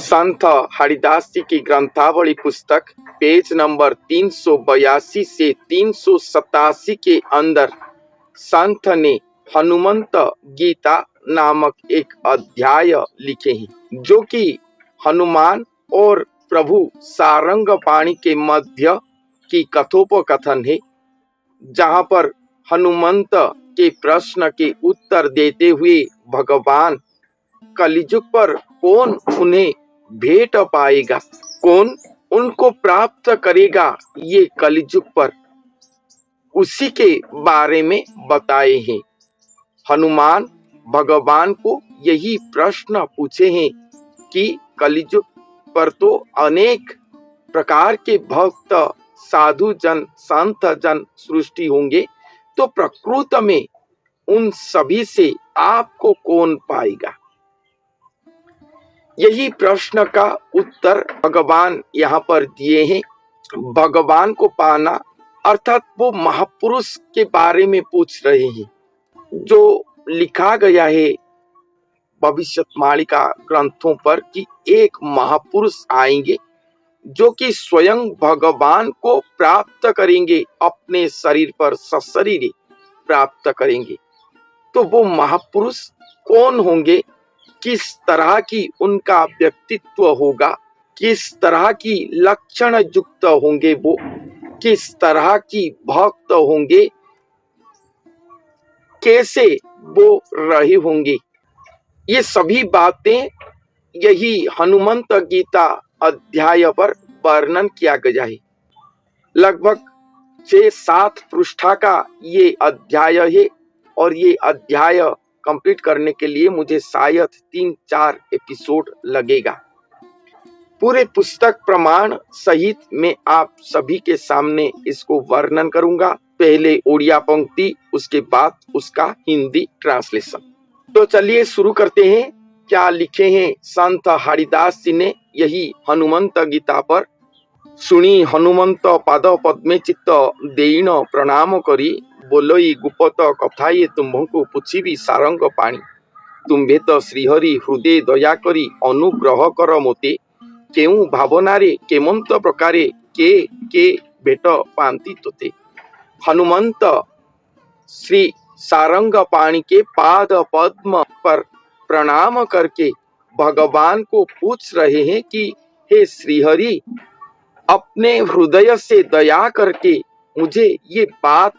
संत हरिदास जी की ग्रंथावली पुस्तक page number 382 से 387 के अंदर संत ने हनुमंत गीता नामक एक अध्याय लिखे हैं, जो कि हनुमान और प्रभु सारंगपाणि के मध्य की कथोपकथन है, जहां पर हनुमंत के प्रश्न के उत्तर देते हुए भगवान कलिजुग पर कौन उन्हें भेट पाएगा, कौन उनको प्राप्त करेगा, ये कलिजुग पर उसी के बारे में बताए हैं। हनुमान भगवान को यही प्रश्न पूछे हैं कि कलिजुग पर तो अनेक प्रकार के भक्त, साधु जन, संत जन सृष्टि होंगे, तो प्रकृति में उन सभी से आपको कौन पाएगा। यही प्रश्न का उत्तर भगवान यहाँ पर दिए हैं। भगवान को पाना अर्थात वो महापुरुष के बारे में पूछ रहे हैं, जो लिखा गया है भविष्यवाणी ग्रंथों पर कि एक महापुरुष आएंगे जो कि स्वयं भगवान को प्राप्त करेंगे, अपने शरीर पर सशरीर प्राप्त करेंगे। तो वो महापुरुष कौन होंगे, किस तरह की उनका व्यक्तित्व होगा, किस तरह की लक्षण युक्त होंगे, वो किस तरह की भक्त होंगे, कैसे वो रहे होंगे, ये सभी बातें यही हनुमंत गीता अध्याय पर वर्णन किया गया है। लगभग 6-7 पृष्ठा का ये अध्याय है और ये अध्याय कंप्लीट करने के लिए मुझे शायद 3-4 एपिसोड लगेगा। पूरे पुस्तक प्रमाण सहित मैं आप सभी के सामने इसको वर्णन करूंगा। पहले ओडिया पंक्ति, उसके बाद उसका हिंदी ट्रांसलेशन। तो चलिए शुरू करते हैं। क्या लिखे हैं संत हरिदास जी ने यही हनुमंत गीता पर। सुनी हनुमंत पाद पद्मे चित्त देईन प्रणाम करी, बोलई गुपत कथाए तुम्भंकु पुछिबी सारंग पाणी, तुम्भे तो श्रीहरि हृदय दया करी अनुग्रह कर मोते, केउ भावनारे केमंत प्रकारे के भेट पांति तोते। हनुमंत श्री सारंग पाणी के पाद पद्म पर प्रणाम करके भगवान को पूछ रहे हैं कि हे श्रीहरि, अपने हृदय से दया करके मुझे ये बात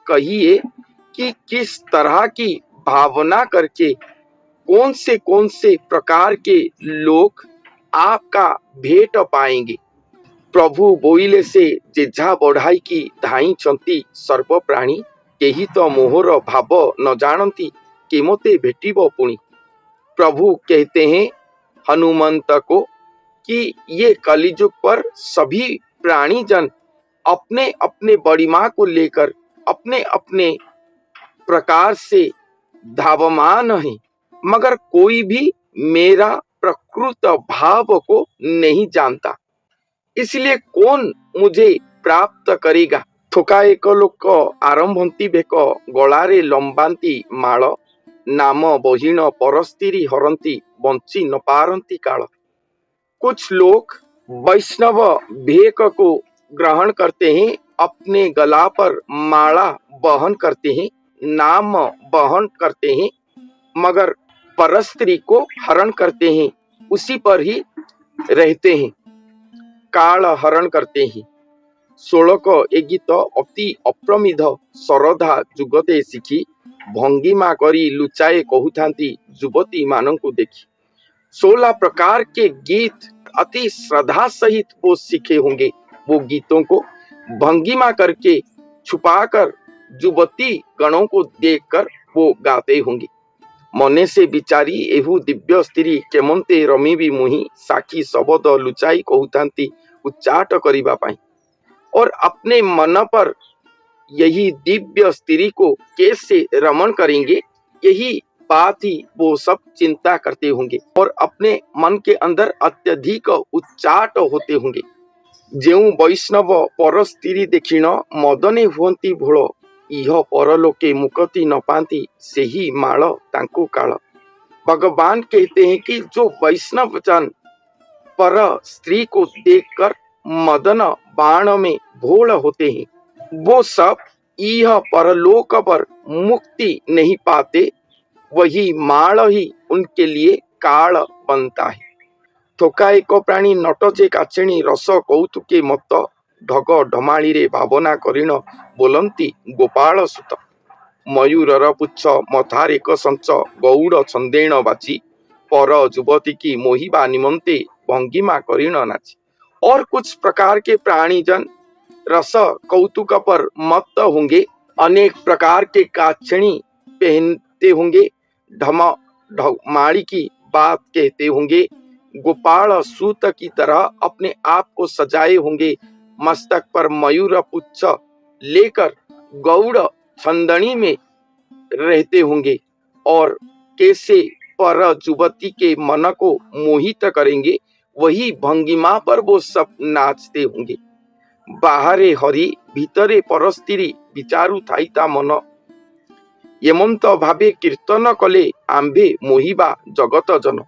कहिए कि किस तरह की भावना करके कौन से प्रकार के लोग आपका भेट पाएंगे। प्रभु बोइले से जेझा बढ़ाई की धाई चंती सर्व प्राणी, केही तो मोहर भाव न जानती केमते भेटिब पुणी। प्रभु कहते हैं हनुमंत को कि ये कलिजुग पर सभी प्राणी जन अपने अपने बड़िमा को लेकर अपने अपने प्रकार से धावमान है, मगर कोई भी मेरा प्रकृत भाव को नहीं जानता। इसलिए कौन मुझे प्राप्त करेगा। थोका एक लोक आरंभंती बेक गलारे लंबांती माल, नाम बहिण परस्तिरी हरंती बंची न पारंती काल। कुछ लोग वैष्णव भेक को ग्रहण करते हैं, अपने गला पर माला बहन करते हैं, नाम बहन करते हैं, मगर परस्त्री को हरण करते हैं, उसी पर ही रहते हैं, काल हरण करते हैं। षोलक ए गीत अति अप्रमिध सरधा जुगते शिखी, भंगिमा करी लुचाए कहूथांती युवती मानंकु देखी। 16 प्रकार के गीत अति श्रद्धा सहित वो सीखे होंगे। वो गीतों को भंगिमा करके छुपाकर युवती गणों को देखकर वो गाते होंगे। मने से बिचारी एहू दिव्य स्त्री केमंते रमीबी मुही, साखी शबद लुचाई कहूथांती उच्चाट करिबा पाई। और अपने मन पर यही दिव्य स्त्री को कैसे रमण करेंगे, यही बात ही वो सब चिंता करते होंगे और अपने मन के अंदर अत्यधिक उच्चाट होते होंगे। जेउ वैष्णव पर स्त्री देखिण मदने हुअंती भोल, इह परलोके मुक्ति न पाती सेही माल तांकु काल। भगवान कहते हैं कि जो वैष्णव जन पर स्त्री को देखकर मदन बाण में भोल होते हैं, वो सब यह परलोक पर मुक्ति नहीं पाते, वही माल ही उनके लिए काल बनता है। थोका एक प्राणी नटजे काचेणी रस कौतुके मत, ढग ढमाली रे भावना करिण बोलंती गोपाल सुत। मयूरर पुच्छ मथार एक संच, गौड़ छंदेण बाची, पर युवती की मोहिबा निमंते भंगिमा करिण नाची। और कुछ प्रकार के प्राणी जन रस कौतुक पर मत होंगे, अनेक प्रकार के काछणी पहनते होंगे, ढमाड़ी की बात कहते होंगे, गोपाल सूत की तरह अपने आप को सजाए होंगे, मस्तक पर मयूर पुच्छ लेकर गौड़ छंदनी में रहते होंगे, और कैसे पर युवती के मन को मोहित करेंगे, वही भंगिमा पर वो सब नाचते होंगे। बाहरे हरि भीतरे परस्त्री विचारु थाइता मन, एमंत भावे कीर्तन कले आंबे मोहिबा जगत जन।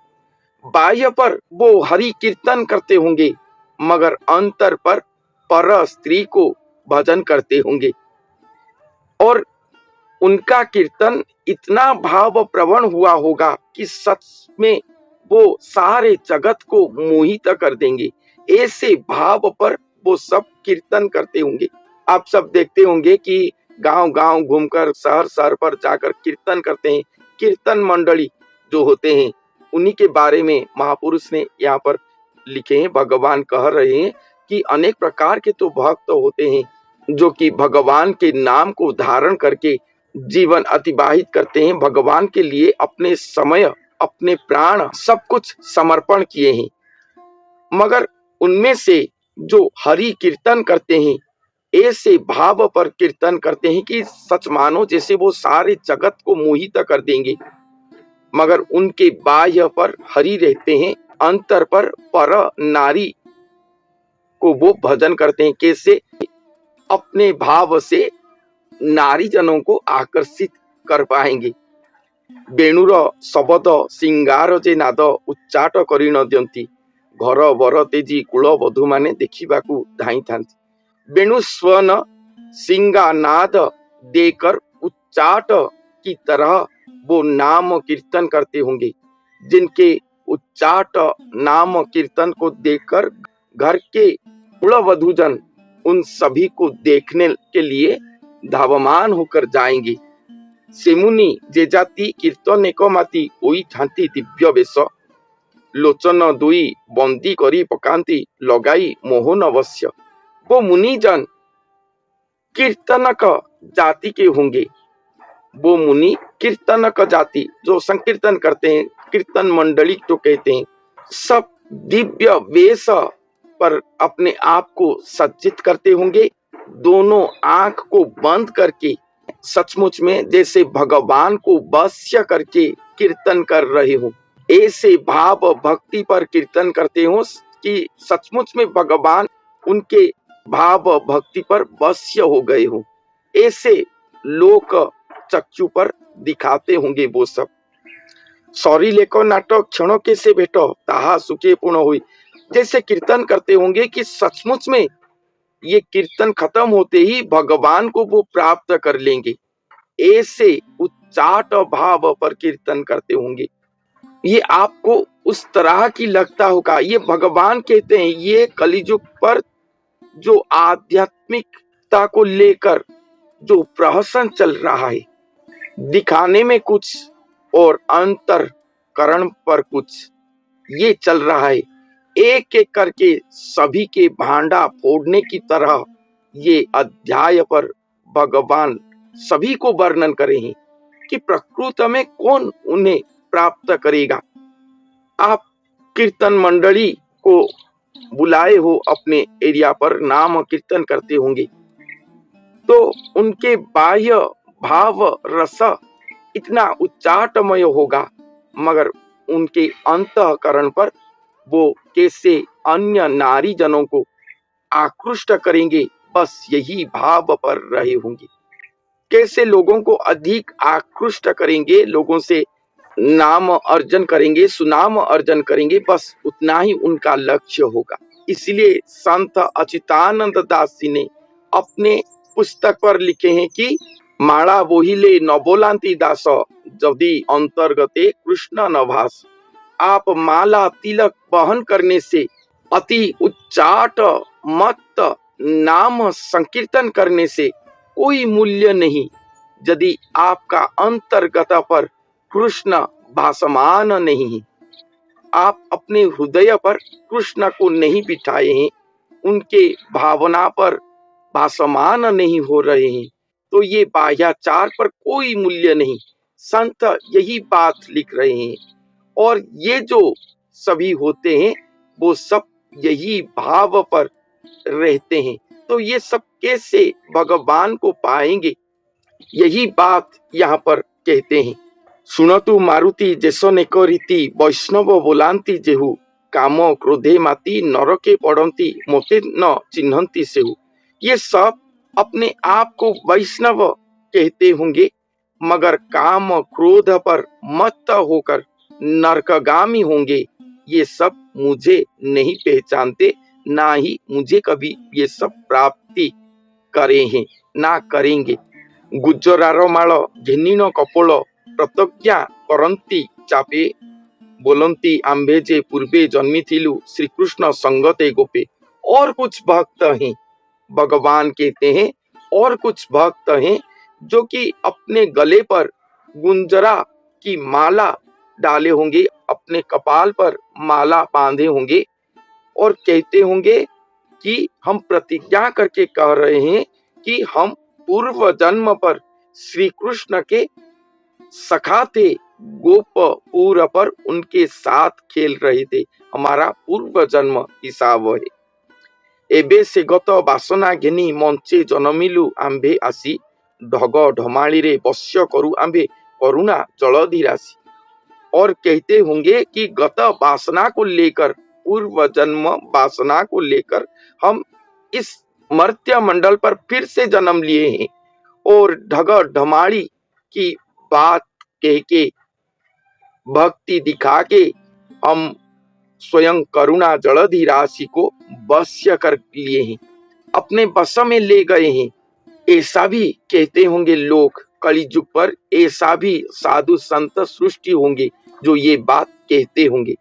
बाह्य पर वो हरि कीर्तन करते होंगे, मगर अंतर पर स्त्री को भजन करते होंगे, और उनका कीर्तन इतना भाव प्रवण हुआ होगा कि सच में वो सारे जगत को मोहित कर देंगे। ऐसे भाव पर वो सब कीर्तन करते होंगे। आप सब देखते होंगे कि गांव गांव घूमकर शहर शहर पर जाकर कीर्तन करते हैं। कीर्तन मंडली जो होते हैं, उन्हीं के बारे में महापुरुष ने यहाँ पर लिखे हैं। भगवान कह रहे हैं कि अनेक प्रकार के तो भक्त होते हैं जो कि भगवान के नाम को धारण करके जीवन अतिबाहित करते हैं, भगवान के लिए अपने समय अपने प्राण सब कुछ समर्पण किए हैं। मगर उनमें से जो हरि कीर्तन करते हैं, ऐसे भाव पर कीर्तन करते हैं कि सच मानो जैसे वो सारे जगत को मोहित कर देंगे, मगर उनके बाह्य पर हरि रहते हैं, अंतर पर नारी को वो भजन करते हैं। कैसे? अपने भाव से नारी जनों को आकर्षित कर पाएंगे। बेणुर शबद सिंगार जे नाद उच्चाट करि न दियंती, घर बर तेजी कुल बधू माने देखिबाकू धाई थांती। बेणु स्वन सिंगा नाद देकर उच्चाट की तरह वो नाम कीर्तन करते होंगे, जिनके उच्चाट नाम कीर्तन को देखकर घर के कुल वधूजन उन सभी को देखने के लिए धावमान होकर जाएंगे। सेमुनी जे जाति कीर्तन एक माती ओई ठांती दिव्य बेश, लोचन दुई बंदी करी पकांती लगाई मोहन अवश्य। वो मुनिजन कीर्तनक जाति के होंगे। वो मुनि कीर्तनक जाति जो संकीर्तन करते हैं, कीर्तन मंडली तो कहते हैं, सब दिव्य वेश पर अपने आप को सज्जित करते होंगे, दोनों आंख को बंद करके सचमुच में जैसे भगवान को वश्य करके कीर्तन कर रहे हो। ऐसे भाव भक्ति पर कीर्तन करते हो कि सचमुच में भगवान उनके भाव भक्ति पर वश्य हो गए हो। ऐसे लोक चक्षु पर दिखाते होंगे वो सब। सॉरी लेको नाटक क्षणों के से भेटो ताहा सुखे पूर्ण हुई। जैसे कीर्तन करते होंगे कि सचमुच में ये कीर्तन खत्म होते ही भगवान को वो प्राप्त कर लेंगे। ऐसे उच्चाट भाव पर कीर्तन करते होंगे। ये आपको उस तरह की लगता होगा। ये भगवान कहते हैं, ये कलियुग पर जो आध्यात्मिकता को लेकर जो प्रहसन चल रहा है, दिखाने में कुछ और अंतरकरण पर कुछ, ये चल रहा है। एक एक करके सभी के भांडा फोड़ने की तरह ये अध्याय पर भगवान सभी को वर्णन करे हैं कि प्रकृति में कौन उन्हें प्राप्त करेगा। आप कीर्तन मंडली को बुलाए हो अपने एरिया पर, नाम कीर्तन करते होंगे, तो उनके बाह्य भाव रस इतना उच्चाटमय होगा, मगर उनके अंतःकरण पर वो कैसे अन्य नारी जनों को आकृष्ट करेंगे, बस यही भाव पर रहे होंगे। कैसे लोगों को अधिक आकृष्ट करेंगे, लोगों से नाम अर्जन करेंगे, सुनाम अर्जन करेंगे, बस उतना ही उनका लक्ष्य होगा। इसलिए संत अच्युतानंद दास जी ने अपने पुस्तक पर लिखे हैं कि माला बोहिले न बोलांती दास यदि अंतर्गते कृष्ण न भास। आप माला तिलक वहन करने से, अति उच्चाट मत नाम संकीर्तन करने से कोई मूल्य नहीं यदि आपका अंतर्गत पर कृष्ण भासमान नहीं है। आप अपने हृदय पर कृष्ण को नहीं बिठाए हैं, उनके भावना पर भासमान नहीं हो रहे हैं, तो ये बाह्याचार पर कोई मूल्य नहीं। संत यही बात लिख रहे हैं। और ये जो सभी होते हैं वो सब यही भाव पर रहते हैं। तो ये सब कैसे भगवान को पाएंगे, यही बात यहाँ पर कहते हैं। सुनतु मारुति जैसो नेक रीति वैष्णव बोलांती जेहु, काम क्रोधे माती नरके पड़ंती मोते न चिन्हंती सेहु। ये सब अपने आप को वैष्णव कहते होंगे, मगर काम क्रोध पर मत्त होकर नरकगामी होंगे। ये सब मुझे नहीं पहचानते, ना ही मुझे कभी ये सब प्राप्ति करे हैं, ना करेंगे। गुज्जरार माल घिन्नीन कपोल प्रतिज्ञा करंती चापे, बोलंती आंबे जे पूर्वे जन्मी थिलु श्रीकृष्ण संगते गोपे। और कुछ भक्त हैं, भगवान कहते हैं, और कुछ भक्त हैं जो कि अपने गले पर गुंजरा की माला डाले होंगे, अपने कपाल पर माला बांधे होंगे और कहते होंगे कि हम प्रतिज्ञा करके कह रहे हैं कि हम पूर्व जन्म पर श्री कृष्ण के सखा थे, गोपपुर पर उनके साथ खेल रहे थे, हमारा पूर्व जन्म हिसाब है। एबे से गत बासना घेनी मंचे जनमिलु आंबे आसी, ढग ढमाली रे बस्य करु आंबे करुणा जलधि राशि। और कहते होंगे कि गत वासना को लेकर, पूर्व जन्म वासना को लेकर हम इस मर्त्य मंडल पर फिर से जन्म लिए हैं और ढग ढमाड़ी की बात कह के, भक्ति दिखा के हम स्वयं करुणा जलधि राशि को वश्य कर लिए हैं, अपने वश में ले गए हैं। ऐसा भी कहते होंगे लोग, कलिजुग पर ऐसा भी साधु संत सृष्टि होंगे जो ये बात कहते होंगे।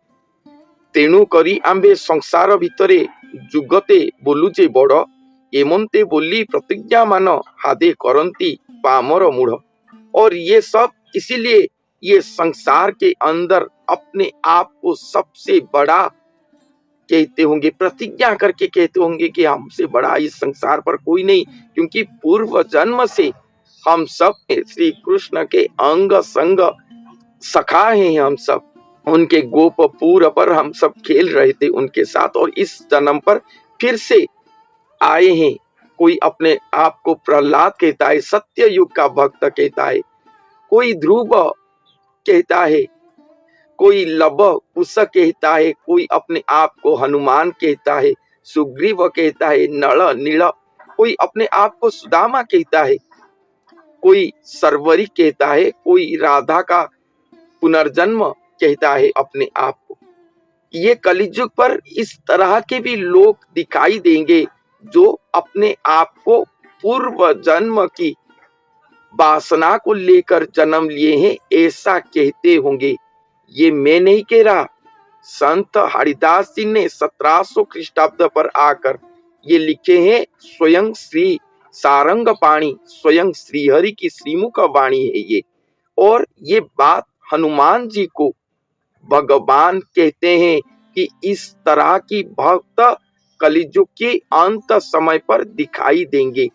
तेणु करी आंबे संसार भितरे जुगते बोलुचे बड़, एमंते बोली प्रतिज्ञा मान हादे करंती पामर मूढ़। और ये सब इसीलिए ये संसार के अंदर अपने आप को सबसे बड़ा कहते होंगे, प्रतिज्ञा करके कहते होंगे कि हमसे बड़ा इस संसार पर कोई नहीं, क्योंकि पूर्व जन्म से हम सब श्री कृष्ण के अंग संग सखा हैं। हम सब उनके गोपपुर पर हम सब खेल रहे थे उनके साथ, और इस जन्म पर फिर से आए हैं। कोई अपने आप को प्रहलाद कहता है, सत्य युग का भक्त कहता है, कोई ध्रुव कहता है, कोई लब कुश कहता है, कोई अपने आप को हनुमान कहता है, सुग्रीव कहता है, नल नील, कोई अपने आप को सुदामा कहता है, कोई सरवरी कहता है, कोई राधा का पुनर्जन्म कहता है अपने आप को। ये कलिजुग पर इस तरह के भी लोग दिखाई देंगे जो अपने आप को पूर्व जन्म की वासना को लेकर जन्म लिए हैं, ऐसा कहते होंगे। ये मैं नहीं कह रहा, संत हरिदास जी ने 1700 ख्रीष्टाब्द पर आकर ये लिखे हैं। स्वयं श्री सारंग पाणी, स्वयं श्रीहरि की श्रीमुख वाणी है ये। और ये बात हनुमान जी को भगवान कहते हैं कि इस तरह की भक्त कलिजुग के अंत समय पर दिखाई देंगे।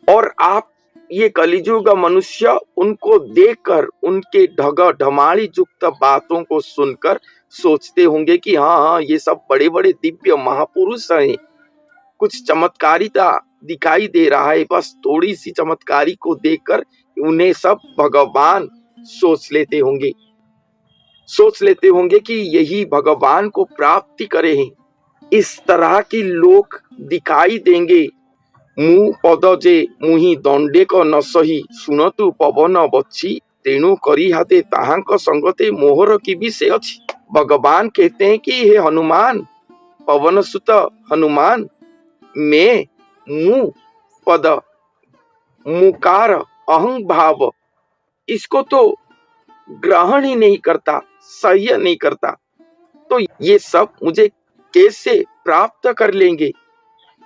और आप ये कलिजुग मनुष्य उनको देखकर, उनके ढग ढमाली युक्त बातों को सुनकर सोचते होंगे कि हाँ, ये सब बड़े बड़े दिव्य महापुरुष हैं, कुछ चमत्कारिता दिखाई दे रहा है। बस थोड़ी सी चमत्कारी को देखकर उन्हें सब भगवान सोच लेते होंगे कि यही भगवान को प्राप्ति करे हैं। इस तरह के लोग दिखाई देंगे। मु पद जे मुहि दंडे को न सही, सुनतु पवन बच्छी तेणु करी हाते ताहांक संगते मोहर की विषय अछि। भगवान कहते हैं कि हे हनुमान, पवन सुत हनुमान, मैं मु पद मुकार अहं भाव इसको तो ग्रहण ही नहीं करता, सह्य नहीं करता, तो ये सब मुझे कैसे प्राप्त कर लेंगे।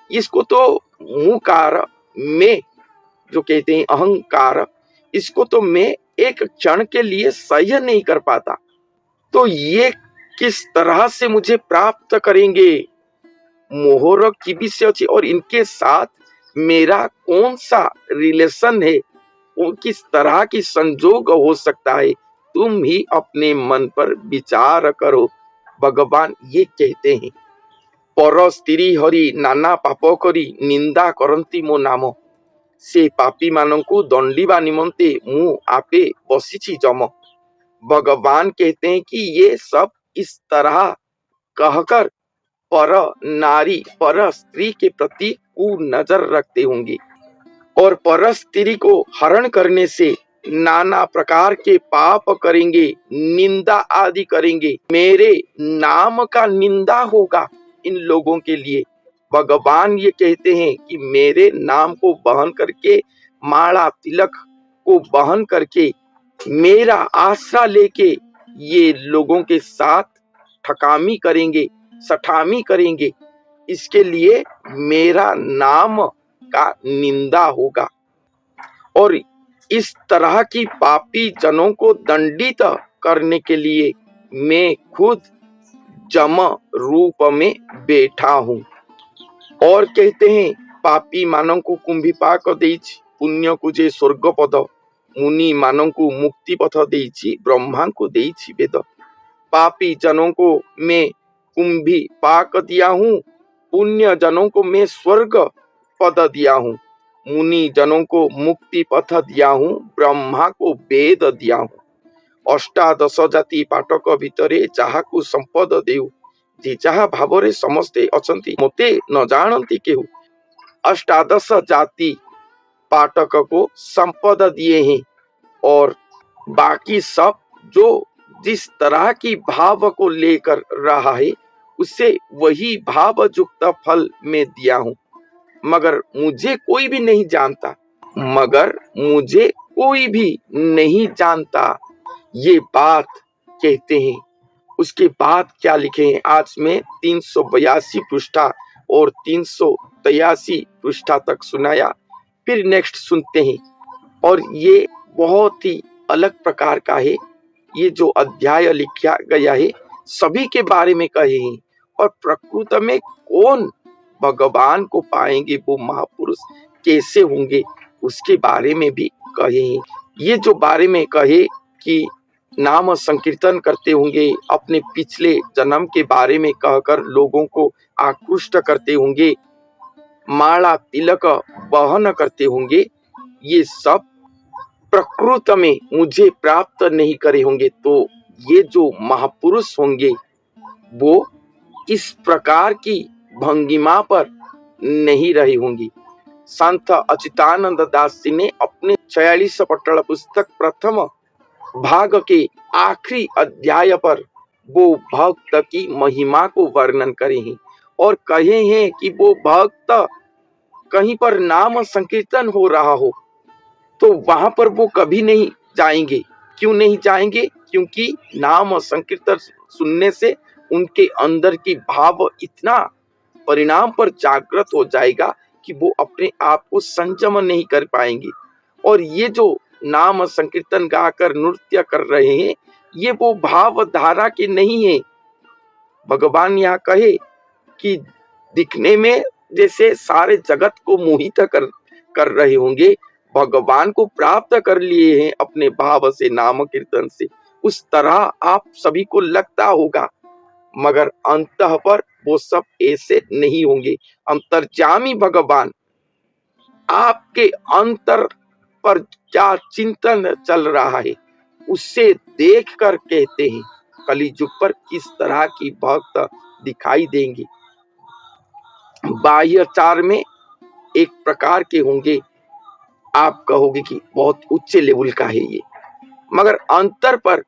इसको तो मुकार में जो कहते हैं अहंकार, इसको तो मैं एक क्षण के लिए सह्य नहीं कर पाता, तो ये किस तरह से मुझे प्राप्त करेंगे। मोहर की विषय और इनके साथ मेरा कौन सा रिलेशन है, वो किस तरह की संजोग हो सकता है, तुम ही अपने मन पर विचार करो। भगवान ये कहते हैं, पर स्त्री हरि नाना पाप करी निंदा करंती मो नाम, से पापी मानंकु दंडिबा निमंते मु आपे बसिछि जम। भगवान कहते हैं कि ये सब इस तरह कहकर पर नारी, पर स्त्री के प्रति कुनजर रखते होंगे और पर स्त्री को हरण करने से नाना प्रकार के पाप करेंगे, निंदा आदि करेंगे, मेरे नाम का निंदा होगा इन लोगों के लिए। भगवान ये कहते हैं कि मेरे नाम को बहन करके, माला तिलक को बहन करके, मेरा आसरा लेके ये लोगों के साथ ठकामी करेंगे, सठामी करेंगे, इसके लिए मेरा नाम का निंदा होगा। और इस तरह की पापी जनों को दंडित करने के लिए मैं खुद जम रूप में बैठा हूँ। और कहते हैं, पापी मानों को कुंभिपाक देइछि पुण्य को जे स्वर्ग पद, मुनि मानों को मुक्ति पथ देइछि ब्रह्मा को देइछि वेद। पापी जनों को मैं कुंभिपाक दिया हूँ, पुण्य जनों को मैं स्वर्ग पद दिया हूँ, मुनि जनों को मुक्ति पथ दिया हूँ, ब्रह्मा को वेद दिया हूँ। अष्टादश जाति पाटक भितरे जाहाकु संपद देउ, जे जहा भावरे समस्ते अछंती मोते न जानती केहू। अष्टादश जाति पाटक को संपद दिए हैं और बाकी सब जो जिस तरह की भाव को लेकर रहा है उसे वही भाव युक्त फल में दिया हूँ। मगर मुझे कोई भी नहीं जानता, मगर मुझे कोई भी नहीं जानता, ये बात कहते हैं। उसके बाद क्या लिखे हैं, आज में 382 पृष्ठा और 383 पृष्ठा तक सुनाया, फिर नेक्स्ट सुनते हैं। और ये बहुत ही अलग प्रकार का है। ये जो अध्याय लिखा गया है सभी के बारे में कहे हैं, और प्रकृति में कौन भगवान को पाएंगे, वो महापुरुष कैसे होंगे, उसके बारे में भी कहे हैं। ये जो बारे में कहे कि नाम संकीर्तन करते होंगे, अपने पिछले जन्म के बारे में कहकर लोगों को आकृष्ट करते होंगे, माला तिलक वहन करते होंगे, ये सब प्रकृति में मुझे प्राप्त नहीं करे होंगे, तो ये जो महापुरुष होंगे वो इस प्रकार की भंगिमा पर नहीं रही होंगी। संत अच्युतानंद दास जी ने अपने 46 पटल पुस्तक प्रथम भाग के आखिरी अध्याय पर वो भक्त की महिमा को वर्णन करे हैं और कहे हैं कि वो भक्त कहीं पर नाम संकीर्तन हो रहा हो तो वहां पर वो कभी नहीं जाएंगे। क्यों नहीं जाएंगे? क्योंकि नाम संकीर्तन सुनने से उनके अंदर की भाव इतना परिणाम पर जागृत हो जाएगा कि वो अपने आप को संयम नहीं कर पाएंगे। और ये जो नाम संकीर्तन गाकर नृत्य कर रहे हैं, ये वो भाव धारा के नहीं है। भगवान यहाँ कहे कि दिखने में जैसे सारे जगत को मोहित कर रहे होंगे, भगवान को प्राप्त कर लिए हैं अपने भाव से, नाम कीर्तन से, उस तरह आप सभी को लगता होगा, मगर अंतः पर वो सब ऐसे नहीं होंगे। अंतर्यामी भगवान आपके अंतर पर क्या चिंतन चल रहा है उससे देखकर कहते हैं कलियुग पर किस तरह की भक्त दिखाई देंगे। बाह्यचार में एक प्रकार के होंगे, आप कहोगे कि बहुत उच्च लेवल का है ये, मगर अंतर पर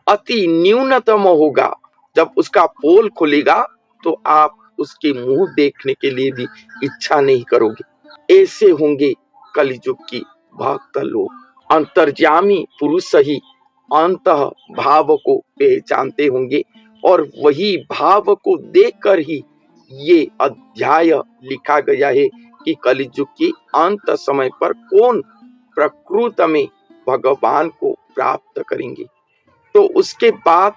अति न्यूनतम होगा। जब उसका पोल खुलेगा तो आप उसके मुंह देखने के लिए भी इच्छा नहीं करोगे। ऐसे होंगे कलियुग की भक्त लोग। अंतर्यामी पुरुष ही अंतः भाव को पहचानते होंगे और वही भाव को देखकर ही ये अध्याय लिखा गया है कि कलियुग की अंत समय पर कौन प्रकृत में भगवान को प्राप्त करेंगे। तो उसके बाद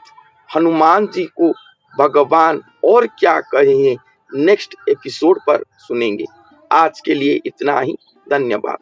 हनुमान जी को भगवान और क्या कहे हैं नेक्स्ट एपिसोड पर सुनेंगे। आज के लिए इतना ही। धन्यवाद।